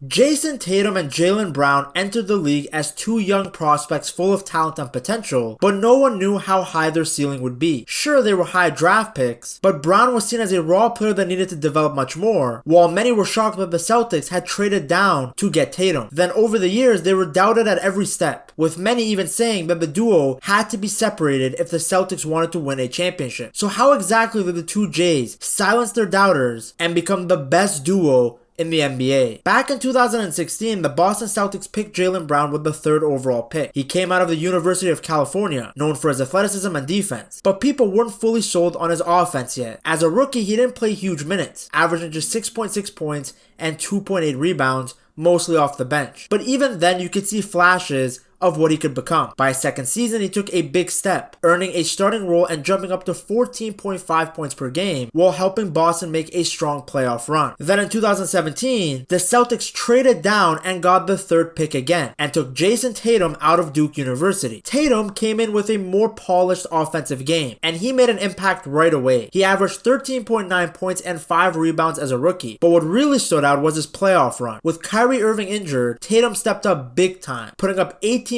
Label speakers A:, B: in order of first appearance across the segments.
A: Jayson Tatum and Jaylen Brown entered the league as two young prospects full of talent and potential, but no one knew how high their ceiling would be. Sure, they were high draft picks, but Brown was seen as a raw player that needed to develop much more, while many were shocked that the Celtics had traded down to get Tatum. Then over the years, they were doubted at every step, with many even saying that the duo had to be separated if the Celtics wanted to win a championship. So how exactly did the two Jays silence their doubters and become the best duo in the NBA? Back in 2016, the Boston Celtics picked Jaylen Brown with the 3rd overall pick. He came out of the University of California, known for his athleticism and defense, but people weren't fully sold on his offense yet. As a rookie, he didn't play huge minutes, averaging just 6.6 points and 2.8 rebounds, mostly off the bench. But even then, you could see flashes of what he could become. By his second season, he took a big step, earning a starting role and jumping up to 14.5 points per game, while helping Boston make a strong playoff run. Then in 2017, the Celtics traded down and got the 3rd pick again, and took Jayson Tatum out of Duke University. Tatum came in with a more polished offensive game, and he made an impact right away. He averaged 13.9 points and 5 rebounds as a rookie, but what really stood out was his playoff run. With Kyrie Irving injured, Tatum stepped up big time, putting up 18.5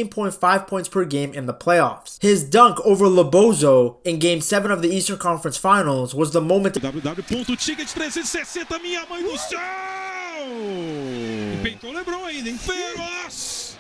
A: points per game in the playoffs. His dunk over Lobozo in Game 7 of the Eastern Conference Finals was the moment.
B: www.ticket360, minha mãe do céu! Peitou LeBron ainda, hein? Feroz!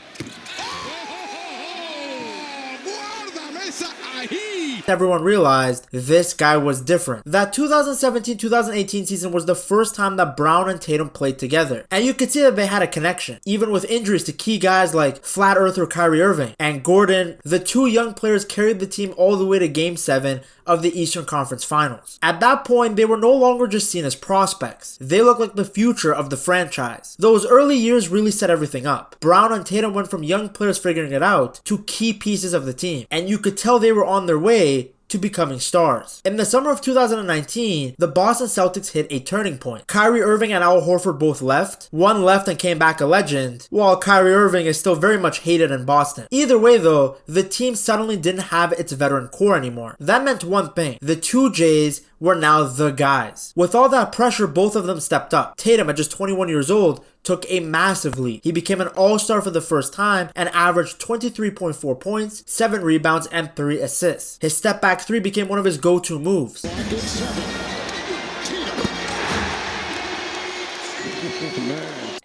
A: Everyone realized this guy was different. That 2017-2018 season was the first time that Brown and Tatum played together, and you could see that they had a connection. Even with injuries to key guys like Flat Earther Kyrie Irving and Gordon, the two young players carried the team all the way to Game 7 of the Eastern Conference Finals. At that point, they were no longer just seen as prospects. They looked like the future of the franchise. Those early years really set everything up. Brown and Tatum went from young players figuring it out to key pieces of the team, and you could tell they were on their way to becoming stars. In the summer of 2019, the Boston Celtics hit a turning point. Kyrie Irving and Al Horford both left. One left and came back a legend, while Kyrie Irving is still very much hated in Boston. Either way though, the team suddenly didn't have its veteran core anymore. That meant one thing: the two Jays were now the guys. With all that pressure, both of them stepped up. Tatum, at just 21 years old, took a massive leap. He became an all-star for the first time and averaged 23.4 points, 7 rebounds, and 3 assists. His step-back 3 became one of his go-to moves.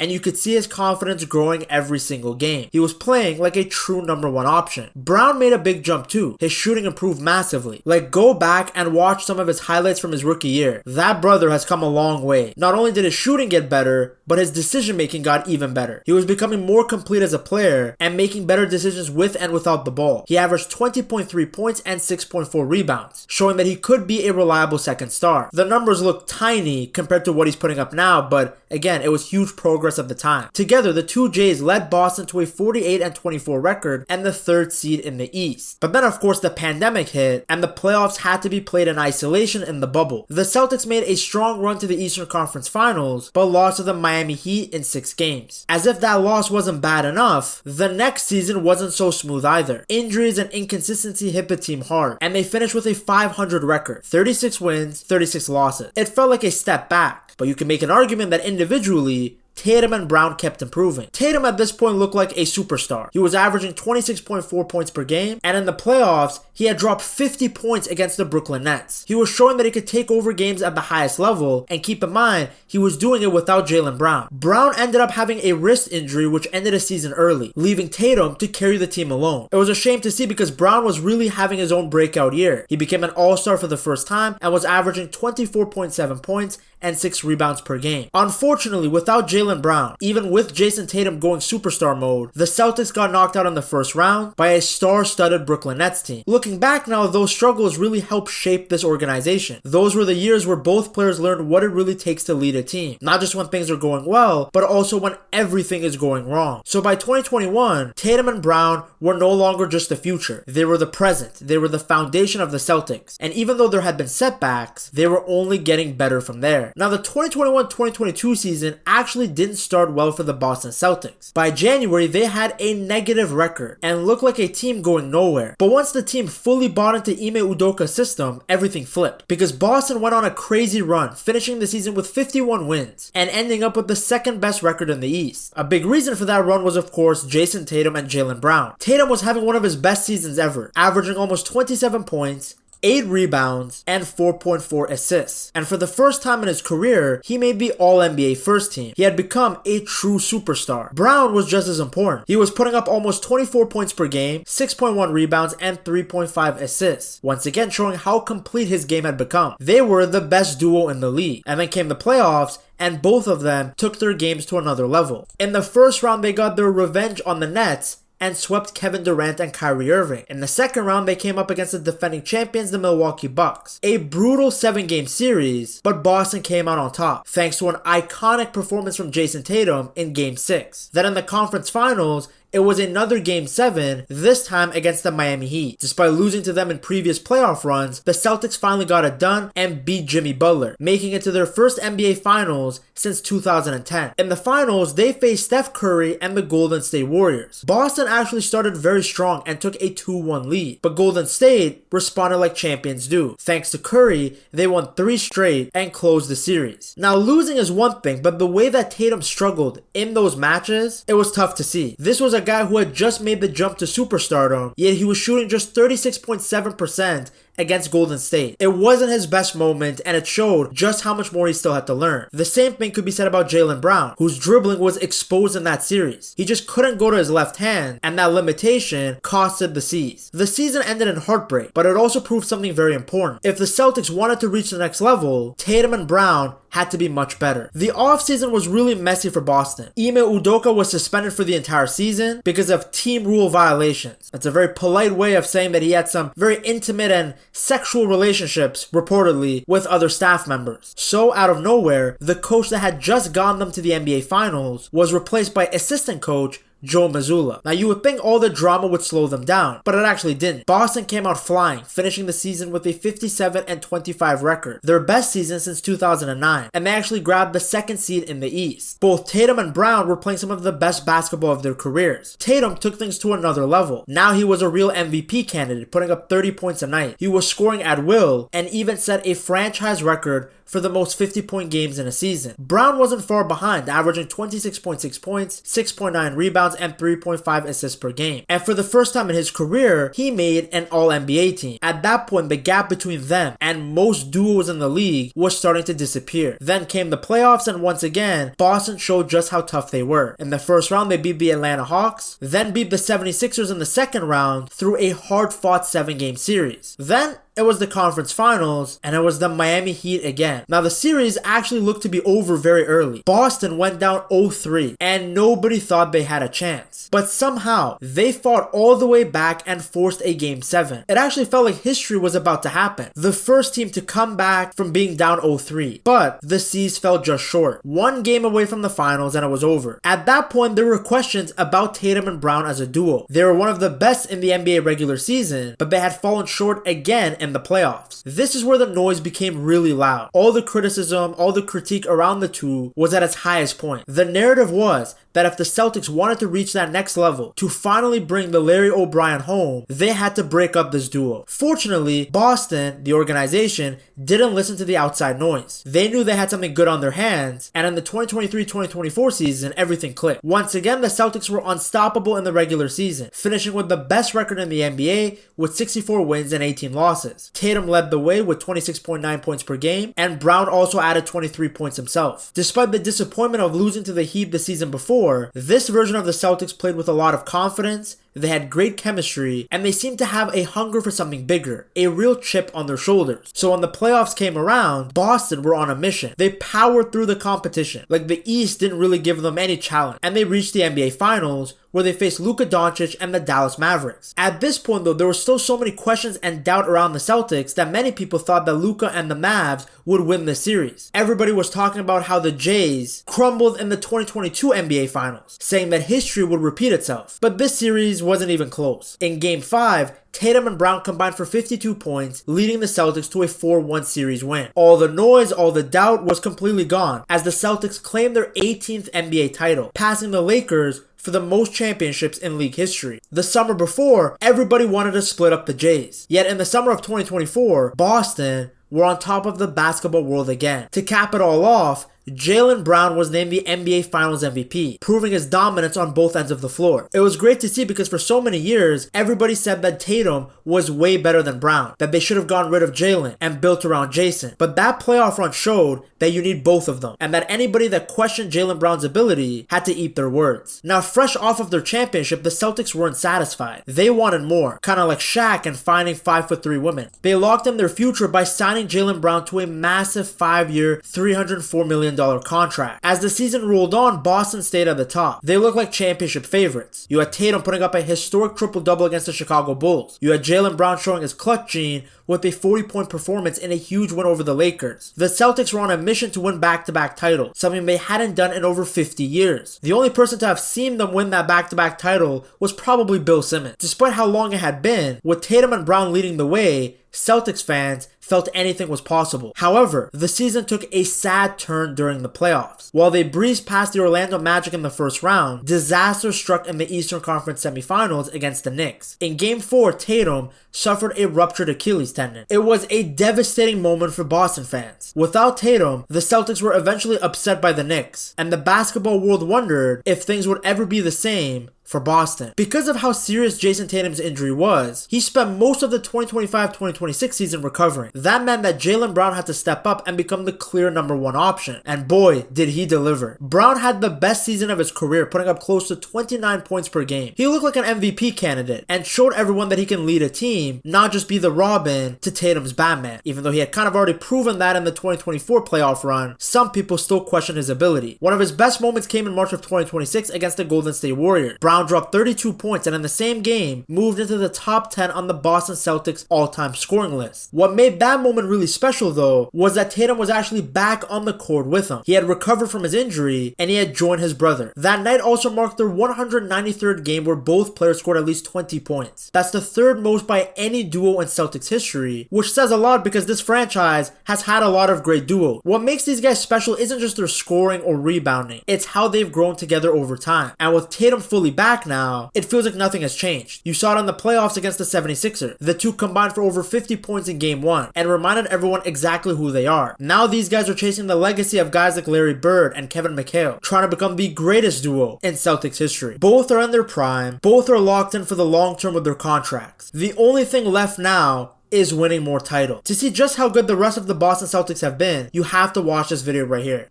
A: And you could see his confidence growing every single game. He was playing like a true #1 option. Brown made a big jump too. His shooting improved massively. Like, go back and watch some of his highlights from his rookie year. That brother has come a long way. Not only did his shooting get better, but his decision making got even better. He was becoming more complete as a player and making better decisions with and without the ball. He averaged 20.3 points and 6.4 rebounds, showing that he could be a reliable second star. The numbers look tiny compared to what he's putting up now, but again, it was huge progress of the time. Together, the two Jays led Boston to a 48-24 record and the 3rd seed in the East. But then of course the pandemic hit and the playoffs had to be played in isolation in the bubble. The Celtics made a strong run to the Eastern Conference Finals, but lost to the Miami Heat in 6 games. As if that loss wasn't bad enough, the next season wasn't so smooth either. Injuries and inconsistency hit the team hard, and they finished with a 500 record, 36 wins, 36 losses. It felt like a step back, but you can make an argument that individually, Tatum and Brown kept improving. Tatum at this point looked like a superstar. He was averaging 26.4 points per game, and in the playoffs, he had dropped 50 points against the Brooklyn Nets. He was showing that he could take over games at the highest level, and keep in mind, he was doing it without Jaylen Brown. Brown ended up having a wrist injury which ended his season early, leaving Tatum to carry the team alone. It was a shame to see because Brown was really having his own breakout year. He became an all-star for the first time and was averaging 24.7 points and 6 rebounds per game. Unfortunately, without Jaylen Brown, even with Jayson Tatum going superstar mode, the Celtics got knocked out in the first round by a star-studded Brooklyn Nets team. Looking back now, those struggles really helped shape this organization. Those were the years where both players learned what it really takes to lead a team. Not just when things are going well, but also when everything is going wrong. So by 2021, Tatum and Brown were no longer just the future. They were the present. They were the foundation of the Celtics. And even though there had been setbacks, they were only getting better from there. there. Now the 2021-2022 season actually didn't start well for the Boston Celtics. By January, they had a negative record and looked like a team going nowhere. But once the team fully bought into Ime Udoka's system, everything flipped. Because Boston went on a crazy run, finishing the season with 51 wins and ending up with the second best record in the East. A big reason for that run was of course Jayson Tatum and Jaylen Brown. Tatum was having one of his best seasons ever, averaging almost 27 points, 8 rebounds, and 4.4 assists. And for the first time in his career, he made the All-NBA first team. He had become a true superstar. Brown was just as important. He was putting up almost 24 points per game, 6.1 rebounds, and 3.5 assists. Once again showing how complete his game had become. They were the best duo in the league. And then came the playoffs, and both of them took their games to another level. In the first round, they got their revenge on the Nets and swept Kevin Durant and Kyrie Irving. In the second round, they came up against the defending champions, the Milwaukee Bucks. A brutal 7-game series, but Boston came out on top, thanks to an iconic performance from Jayson Tatum in Game 6. Then in the conference finals, it was another Game 7, this time against the Miami Heat. Despite losing to them in previous playoff runs, the Celtics finally got it done and beat Jimmy Butler, making it to their first NBA Finals since 2010. In the finals, they faced Steph Curry and the Golden State Warriors. Boston actually started very strong and took a 2-1 lead, but Golden State responded like champions do. Thanks to Curry, they won 3 straight and closed the series. Now losing is one thing, but the way that Tatum struggled in those matches, it was tough to see. This was a guy who had just made the jump to superstardom, yet he was shooting just 36.7% against Golden State. It wasn't his best moment, and it showed just how much more he still had to learn. The same thing could be said about Jaylen Brown, whose dribbling was exposed in that series. He just couldn't go to his left hand, and that limitation costed the C's. The season ended in heartbreak, but it also proved something very important. If the Celtics wanted to reach the next level, Tatum and Brown had to be much better. The offseason was really messy for Boston. Ime Udoka was suspended for the entire season because of team rule violations. That's a very polite way of saying that he had some very intimate and sexual relationships, reportedly, with other staff members. So out of nowhere, the coach that had just gotten them to the NBA Finals was replaced by assistant coach Joe Mazzulla. Now you would think all the drama would slow them down, but it actually didn't. Boston came out flying, finishing the season with a 57-25 record, their best season since 2009, and they actually grabbed the second seed in the East. Both Tatum and Brown were playing some of the best basketball of their careers. Tatum took things to another level. Now he was a real MVP candidate, putting up 30 points a night. He was scoring at will, and even set a franchise record for the most 50-point games in a season. Brown wasn't far behind, averaging 26.6 points, 6.9 rebounds, and 3.5 assists per game. And for the first time in his career, he made an All-NBA team. At that point, the gap between them and most duos in the league was starting to disappear. Then came the playoffs, and once again, Boston showed just how tough they were. In the first round, they beat the Atlanta Hawks, then beat the 76ers in the second round through a hard-fought 7-game series. Then it was the conference finals, and it was the Miami Heat again. Now the series actually looked to be over very early. Boston went down 0-3, and nobody thought they had a chance. But somehow, they fought all the way back and forced a Game 7. It actually felt like history was about to happen. The first team to come back from being down 0-3. But the C's fell just short. One game away from the finals and it was over. At that point, there were questions about Tatum and Brown as a duo. They were one of the best in the NBA regular season, but they had fallen short again in the playoffs. This is where the noise became really loud. All the criticism, all the critique around the two was at its highest point. The narrative was that if the Celtics wanted to reach that next level, to finally bring the Larry O'Brien home, they had to break up this duo. Fortunately, Boston, the organization, didn't listen to the outside noise. They knew they had something good on their hands, and in the 2023-2024 season, everything clicked. Once again, the Celtics were unstoppable in the regular season, finishing with the best record in the NBA with 64 wins and 18 losses. Tatum led the way with 26.9 points per game, and Brown also added 23 points himself. Despite the disappointment of losing to the Heat the season before, this version of the Celtics played with a lot of confidence, they had great chemistry, and they seemed to have a hunger for something bigger, a real chip on their shoulders. So when the playoffs came around, Boston were on a mission. They powered through the competition. Like the East didn't really give them any challenge, and they reached the NBA Finals, where they faced Luka Doncic and the Dallas Mavericks. At this point though, there were still so many questions and doubt around the Celtics that many people thought that Luka and the Mavs would win this series. Everybody was talking about how the Jays crumbled in the 2022 NBA Finals, saying that history would repeat itself. But this series wasn't even close. In Game 5, Tatum and Brown combined for 52 points, leading the Celtics to a 4-1 series win. All the noise, all the doubt was completely gone as the Celtics claimed their 18th NBA title, passing the Lakers for the most championships in league history. The summer before, everybody wanted to split up the Jays. Yet in the summer of 2024, Boston were on top of the basketball world again. To cap it all off, Jaylen Brown was named the NBA Finals MVP, proving his dominance on both ends of the floor. It was great to see because for so many years, everybody said that Tatum was way better than Brown, that they should have gotten rid of Jaylen and built around Jayson. But that playoff run showed that you need both of them, and that anybody that questioned Jaylen Brown's ability had to eat their words. Now, fresh off of their championship, the Celtics weren't satisfied. They wanted more, kind of like Shaq and finding 5'3" women. They locked in their future by signing Jaylen Brown to a massive 5-year, $304 million contract. As the season rolled on, Boston stayed at the top. They looked like championship favorites. You had Tatum putting up a historic triple-double against the Chicago Bulls. You had Jaylen Brown showing his clutch gene with a 40-point performance in a huge win over the Lakers. The Celtics were on a mission to win back-to-back titles, something they hadn't done in over 50 years. The only person to have seen them win that back-to-back title was probably Bill Simmons. Despite how long it had been, with Tatum and Brown leading the way, Celtics fans felt anything was possible. However, the season took a sad turn during the playoffs. While they breezed past the Orlando Magic in the first round, disaster struck in the Eastern Conference semifinals against the Knicks. In Game 4, Tatum suffered a ruptured Achilles tendon. It was a devastating moment for Boston fans. Without Tatum, the Celtics were eventually upset by the Knicks, and the basketball world wondered if things would ever be the same for Boston. Because of how serious Jayson Tatum's injury was, he spent most of the 2025-2026 season recovering. That meant that Jaylen Brown had to step up and become the clear number one option. And boy, did he deliver. Brown had the best season of his career, putting up close to 29 points per game. He looked like an MVP candidate and showed everyone that he can lead a team, not just be the Robin to Tatum's Batman. Even though he had kind of already proven that in the 2024 playoff run, some people still question his ability. One of his best moments came in March of 2026 against the Golden State Warriors. Brown dropped 32 points and in the same game moved into the top 10 on the Boston Celtics all-time scoring list. What made that moment really special though was that Tatum was actually back on the court with him. He had recovered from his injury and he had joined his brother. That night also marked their 193rd game where both players scored at least 20 points. That's the third most by any duo in Celtics history, which says a lot because this franchise has had a lot of great duos. What makes these guys special isn't just their scoring or rebounding, it's how they've grown together over time. And with Tatum fully back now, it feels like nothing has changed. You saw it in the playoffs against the 76ers. The two combined for over 50 points in Game 1 and reminded everyone exactly who they are. Now these guys are chasing the legacy of guys like Larry Bird and Kevin McHale, trying to become the greatest duo in Celtics history. Both are in their prime, both are locked in for the long term with their contracts. The only thing left now is winning more titles. To see just how good the rest of the Boston Celtics have been, you have to watch this video right here.